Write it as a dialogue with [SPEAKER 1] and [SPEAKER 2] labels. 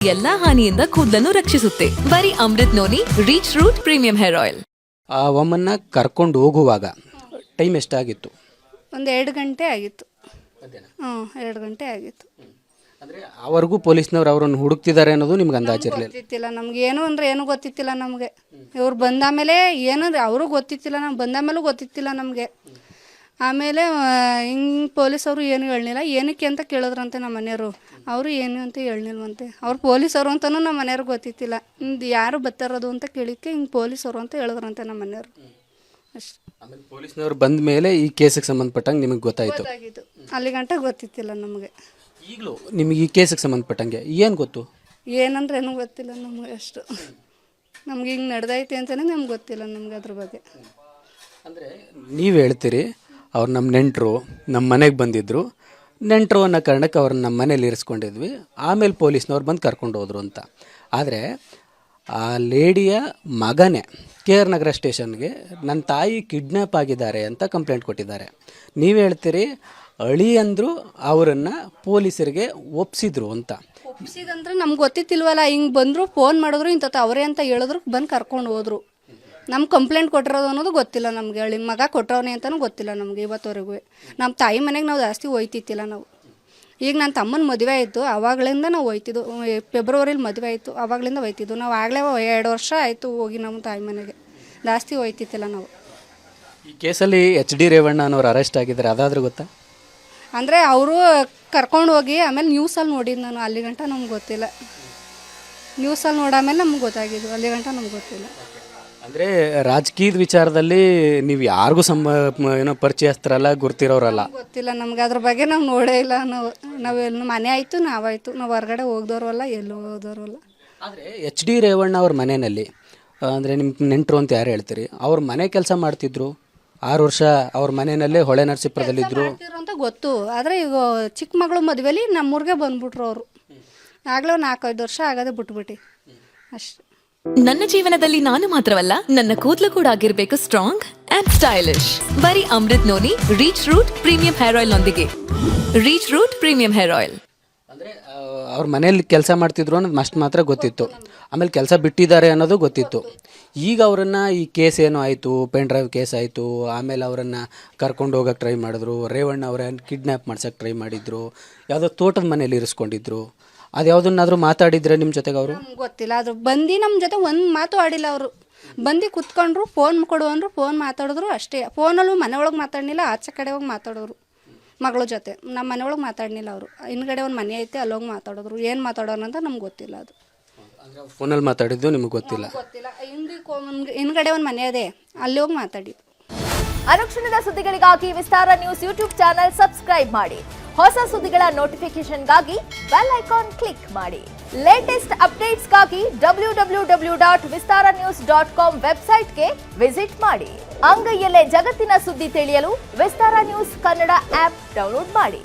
[SPEAKER 1] ಎಲ್ಲಾ ಹಾನಿಯಿಂದ ಕೂದಲನ್ನು ರಕ್ಷಿಸುತ್ತೆ. ಬರೀ Amrit noni reach root premium hair oil.
[SPEAKER 2] ಆ ಅಮ್ಮನ್ನ ಕರ್ಕೊಂಡು ಹೋಗುವಾಗ ಟೈಮ್ ಎಷ್ಟಾಗಿತ್ತು?
[SPEAKER 3] ಒಂದು 2 ಗಂಟೆ ಆಗಿತ್ತು. 2 ಗಂಟೆ ಆಗಿತ್ತು.
[SPEAKER 2] ಅಂದರೆ ಅವರೆಗೂ ಪೊಲೀಸ್ನವ್ರು ಅವರನ್ನು ಹುಡುಕ್ತಿದ್ದಾರೆ ಅನ್ನೋದು ನಿಮ್ಗೆ ಅಂದಾಜಿರಲಿಲ್ಲ?
[SPEAKER 3] ಗೊತ್ತಿತ್ತಿಲ್ಲ ನಮ್ಗೆ, ಏನು ಅಂದರೆ ಏನು ಗೊತ್ತಿತ್ತಿಲ್ಲ ನಮಗೆ. ಇವ್ರು ಬಂದಾಮೇಲೆ ಏನಂದ್ರೆ ಅವರು ಗೊತ್ತಿತ್ತಿಲ್ಲ, ನಮ್ಗೆ ಬಂದಾಮೇಲೂ ಗೊತ್ತಿತ್ತಿಲ್ಲ ನಮಗೆ. ಆಮೇಲೆ ಹಿಂಗೆ ಪೊಲೀಸವರು ಏನು ಹೇಳಲಿಲ್ಲ. ಏನಕ್ಕೆ ಅಂತ ಕೇಳಿದ್ರಂತೆ ನಮ್ಮ ಮನೆಯವರು. ಅವರು ಏನು ಅಂತ ಹೇಳಲಿಲ್ವಂತೆ. ಅವ್ರು ಪೊಲೀಸವರು ಅಂತಲೂ ನಮ್ಮ ಮನೆಯವ್ರಿಗೆ ಗೊತ್ತಿತ್ತಿಲ್ಲ. ಹಿಂಗೆ ಯಾರು ಬರ್ತಾರೋದು ಅಂತ ಕೇಳಿಕ್ಕೆ ಹಿಂಗೆ ಪೊಲೀಸವರು ಅಂತ ಹೇಳಿದ್ರಂತೆ ನಮ್ಮ ಮನೆಯವರು. ಅಷ್ಟು.
[SPEAKER 2] ಆಮೇಲೆ ಪೊಲೀಸ್ನವ್ರು ಬಂದ ಮೇಲೆ ಈ ಕೇಸಿಗೆ ಸಂಬಂಧಪಟ್ಟಂಗೆ ನಿಮಗೆ ಗೊತ್ತಾಯಿತು?
[SPEAKER 3] ಗೊತ್ತಾಗಿದ್ದು. ಅಲ್ಲಿ ಗಂಟ ಗೊತ್ತಿತ್ತಿಲ್ಲ ನಮಗೆ.
[SPEAKER 2] ಈಗಲೂ ನಿಮಗೆ ಈ ಕೇಸಿಗೆ ಸಂಬಂಧಪಟ್ಟಂಗೆ ಏನು ಗೊತ್ತು?
[SPEAKER 3] ಏನಂದ್ರೆ ಏನೂ ಗೊತ್ತಿಲ್ಲ ನಮಗೆ. ಅಷ್ಟು ನಮ್ಗೆ ಹಿಂಗೆ ನಡೆದೈತೆ ಅಂತಲೇ ನಮ್ಗೆ ಗೊತ್ತಿಲ್ಲ ನಮ್ಗೆ ಅದ್ರ ಬಗ್ಗೆ.
[SPEAKER 2] ಅಂದರೆ ನೀವು ಹೇಳ್ತೀರಿ ಅವ್ರು ನಮ್ಮ ನೆಂಟರು ನಮ್ಮ ಮನೆಗೆ ಬಂದಿದ್ದರು, ನೆಂಟರು ಅನ್ನೋ ಕಾರಣಕ್ಕೆ ಅವ್ರನ್ನ ನಮ್ಮ ಮನೇಲಿ ಇರಿಸ್ಕೊಂಡಿದ್ವಿ, ಆಮೇಲೆ ಪೊಲೀಸ್ನವ್ರು ಬಂದು ಕರ್ಕೊಂಡು ಹೋದರು ಅಂತ. ಆದರೆ ಆ ಲೇಡಿಯ ಮಗನೇ KR ನಗರ ಸ್ಟೇಷನ್ಗೆ ನನ್ನ ತಾಯಿ ಕಿಡ್ನ್ಯಾಪ್ ಆಗಿದ್ದಾರೆ ಅಂತ ಕಂಪ್ಲೇಂಟ್ ಕೊಟ್ಟಿದ್ದಾರೆ. ನೀವು ಹೇಳ್ತೀರಿ ಅಳಿಯಂದ್ರು ಅವರನ್ನು ಪೊಲೀಸರಿಗೆ ಒಪ್ಪಿಸಿದ್ರು ಅಂತ.
[SPEAKER 3] ಒಪ್ಸಿದಂದ್ರೆ ನಮ್ಗೆ ಗೊತ್ತಿತ್ತಿಲ್ವಲ್ಲ. ಹಿಂಗೆ ಬಂದರು, ಫೋನ್ ಮಾಡಿದ್ರು, ಇಂಥ ಅವರೇ ಅಂತ ಹೇಳಿದ್ರು, ಬಂದು ಕರ್ಕೊಂಡು ಹೋದರು. ನಮ್ಗೆ ಕಂಪ್ಲೇಂಟ್ ಕೊಟ್ಟಿರೋದು ಅನ್ನೋದು ಗೊತ್ತಿಲ್ಲ ನಮಗೆ. ಹೇಳಿ ಮಗ ಕೊಟ್ಟವನೇ ಅಂತಲೂ ಗೊತ್ತಿಲ್ಲ ನಮಗೆ ಇವತ್ತವರೆಗೂ. ನಮ್ಮ ತಾಯಿ ಮನೆಗೆ ನಾವು ಜಾಸ್ತಿ ಹೋಯ್ತಿತ್ತಿಲ್ಲ ನಾವು. ಈಗ ನನ್ನ ತಮ್ಮನ ಮದುವೆ ಆಯಿತು, ಆವಾಗಲಿಂದ ನಾವು ಹೋಯ್ತಿದ್ದು. ಫೆಬ್ರವರಿಲಿ ಮದುವೆ ಆಯಿತು, ಆವಾಗಲಿಂದ ಹೋಯ್ತಿದ್ದು ನಾವು. ಆಗಲೇ 2 ವರ್ಷ ಆಯಿತು ಹೋಗಿ ನಮ್ಮ ತಾಯಿ ಮನೆಗೆ. ಜಾಸ್ತಿ ಹೋಯ್ತಿತ್ತಿಲ್ಲ ನಾವು.
[SPEAKER 2] ಈ ಕೇಸಲ್ಲಿ HD ರೇವಣ್ಣ ಅನ್ನೋರು ಅರೆಸ್ಟ್ ಆಗಿದ್ದಾರೆ, ಅದಾದರೂ ಗೊತ್ತಾ?
[SPEAKER 3] ಅಂದರೆ ಅವರು ಕರ್ಕೊಂಡು ಹೋಗಿ ಆಮೇಲೆ ನ್ಯೂಸಲ್ಲಿ ನೋಡಿದ್ದು ನಾನು. ಅಲ್ಲಿ ಗಂಟ ನಮ್ಗೆ ಗೊತ್ತಿಲ್ಲ. ನ್ಯೂಸಲ್ಲಿ ನೋಡಾಮೇಲೆ ನಮ್ಗೆ ಗೊತ್ತಾಗಿದ್ದು. ಅಲ್ಲಿ ಗಂಟ ನಮ್ಗೆ ಗೊತ್ತಿಲ್ಲ.
[SPEAKER 2] ಅಂದರೆ ರಾಜಕೀಯದ ವಿಚಾರದಲ್ಲಿ ನೀವು ಯಾರಿಗೂ ಏನೋ ಪರಿಚಯಸ್ಥರಲ್ಲ, ಗುರ್ತಿರೋರಲ್ಲ?
[SPEAKER 3] ಗೊತ್ತಿಲ್ಲ ನಮ್ಗೆ ಅದ್ರ ಬಗ್ಗೆ. ನಾವು ನೋಡೇ ಇಲ್ಲ. ನಾವು ಎಲ್ಲಿ ಮನೆ ಆಯಿತು, ನಾವಾಯಿತು, ನಾವು ಹೊರಗಡೆ ಹೋಗ್ದವ್ರಲ್ಲ, ಎಲ್ಲೂ ಹೋದವ್ರಲ್ಲ.
[SPEAKER 2] ಆದರೆ HD ರೇವಣ್ಣ ಅವ್ರ ಮನೆಯಲ್ಲಿ ಅಂದರೆ ನಿಮ್ಮ ನೆಂಟರು ಅಂತ ಯಾರು ಹೇಳ್ತೀರಿ, ಅವ್ರ ಮನೆ ಕೆಲಸ ಮಾಡ್ತಿದ್ರು 6 ವರ್ಷ ಅವ್ರ ಮನೆಯಲ್ಲೇ ಹೊಳೆ ನರಸೀಪುರದಲ್ಲಿದ್ದರು
[SPEAKER 3] ಅಂತ ಗೊತ್ತು. ಆದರೆ ಈಗ ಚಿಕ್ಕ ಮಗಳು ಮದುವೆಲಿ ನಮ್ಮೂರಿಗೆ ಬಂದ್ಬಿಟ್ರು ಅವರು. ಆಗಲೇ 4-5 ವರ್ಷ ಆಗದೆ ಬಿಟ್ಬಿಟ್ಟು ಅಷ್ಟೇ.
[SPEAKER 1] ನನ್ನ ಜೀವನದಲ್ಲಿ ನಾನು ಮಾತ್ರವಲ್ಲ, ನನ್ನ ಕೂದಲು ಕೂಡ ಆಗಿರ್ಬೇಕು ಸ್ಟ್ರಾಂಗ್ ಅಂಡ್ ಸ್ಟೈಲಿಶ್. ಬರೀ Amrit noni reach root premium hair oil ನೊಂದಿಗೆ. Reach root premium hair oil.
[SPEAKER 2] ಅಂದರೆ ಅವ್ರ ಮನೇಲಿ ಕೆಲಸ ಮಾಡ್ತಿದ್ರು ಅನ್ನೋದು ಅಷ್ಟು ಮಾತ್ರ ಗೊತ್ತಿತ್ತು. ಆಮೇಲೆ ಕೆಲಸ ಬಿಟ್ಟಿದ್ದಾರೆ ಅನ್ನೋದು ಗೊತ್ತಿತ್ತು. ಈಗ ಅವರನ್ನು ಈ ಕೇಸ್ ಏನೋ ಆಯಿತು, ಪೆನ್ ಡ್ರೈವ್ ಕೇಸ್ ಆಯಿತು, ಆಮೇಲೆ ಅವರನ್ನು ಕರ್ಕೊಂಡು ಹೋಗೋಕ್ಕೆ ಟ್ರೈ ಮಾಡಿದ್ರು, ರೇವಣ್ಣ ಅವರನ್ನು ಕಿಡ್ನ್ಯಾಪ್ ಮಾಡ್ಸೋಕ್ಕೆ ಟ್ರೈ ಮಾಡಿದ್ರು, ಯಾವುದೋ ತೋಟದ ಮನೇಲಿ ಇರಿಸ್ಕೊಂಡಿದ್ರು. ಅದು ಯಾವುದನ್ನಾದರೂ ಮಾತಾಡಿದ್ರೆ ನಿಮ್ಮ ಜೊತೆಗೆ ಅವರು?
[SPEAKER 3] ಗೊತ್ತಿಲ್ಲ. ಅದು ಬಂದು ನಮ್ಮ ಜೊತೆ ಒಂದು ಮಾತು ಆಡಿಲ್ಲ ಅವರು. ಬಂದು ಕುತ್ಕೊಂಡ್ರು, ಫೋನ್ ಕೊಡು ಅಂದರು, ಫೋನ್ ಮಾತಾಡಿದ್ರು ಅಷ್ಟೇ. ಫೋನಲ್ಲೂ ಮನೆ ಒಳಗೆ ಮಾತಾಡಲಿಲ್ಲ, ಆಚೆ ಕಡೆ ಹೋಗಿ ಮಾತಾಡೋರು ಮಗಳ ಜೊತೆ. ನಮ್ಮ ಮನೆ ಒಳಗೆ ಮಾತಾಡಲಿಲ್ಲ ಅವರು. ಹಿಂದ್ಗಡೆ ಒಂದು ಮನೆ ಐತೆ, ಅಲ್ಲೋಗಿ ಮಾತಾಡಿದ್ರು. ಏನು ಮಾತಾಡೋರು ಅಂತ ನಮ್ಗೆ ಗೊತ್ತಿಲ್ಲ. ಅದು
[SPEAKER 2] ಫೋನಲ್ಲಿ ಮಾತಾಡಿದ್ದು ನಿಮಗೆ ಗೊತ್ತಿಲ್ಲ?
[SPEAKER 3] ಗೊತ್ತಿಲ್ಲ. ಹಿಂದ್ಗಡೆ ಒಂದು ಮನೆ ಇದೆ, ಅಲ್ಲಿ ಹೋಗಿ ಮಾತಾಡಿದ್ದು.
[SPEAKER 4] ಅನುಕ್ಷಣದ ಸುದ್ದಿಗಳಿಗಾಗಿ ವಿಸ್ತಾರ ನ್ಯೂಸ್ ಯೂಟ್ಯೂಬ್ ಚಾನೆಲ್ ಸಬ್ಸ್ಕ್ರೈಬ್ ಮಾಡಿ. ಹೊಸ ಸುದ್ದಿಗಳ ನೋಟಿಫಿಕೇಶನ್ಗಾಗಿ ಬೆಲ್ ಐಕಾನ್ ಕ್ಲಿಕ್ ಮಾಡಿ. ಲೇಟೆಸ್ಟ್ ಅಪ್ಡೇಟ್ಸ್ಗಾಗಿ www.vistaranews.com ವೆಬ್ಸೈಟ್ಗೆ ವಿಸಿಟ್ ಮಾಡಿ. ಅಂಗೈಯಲ್ಲೇ ಜಗತ್ತಿನ ಸುದ್ದಿ ತಿಳಿಯಲು ವಿಸ್ತಾರ ನ್ಯೂಸ್ ಕನ್ನಡ ಆಪ್ ಡೌನ್ಲೋಡ್ ಮಾಡಿ.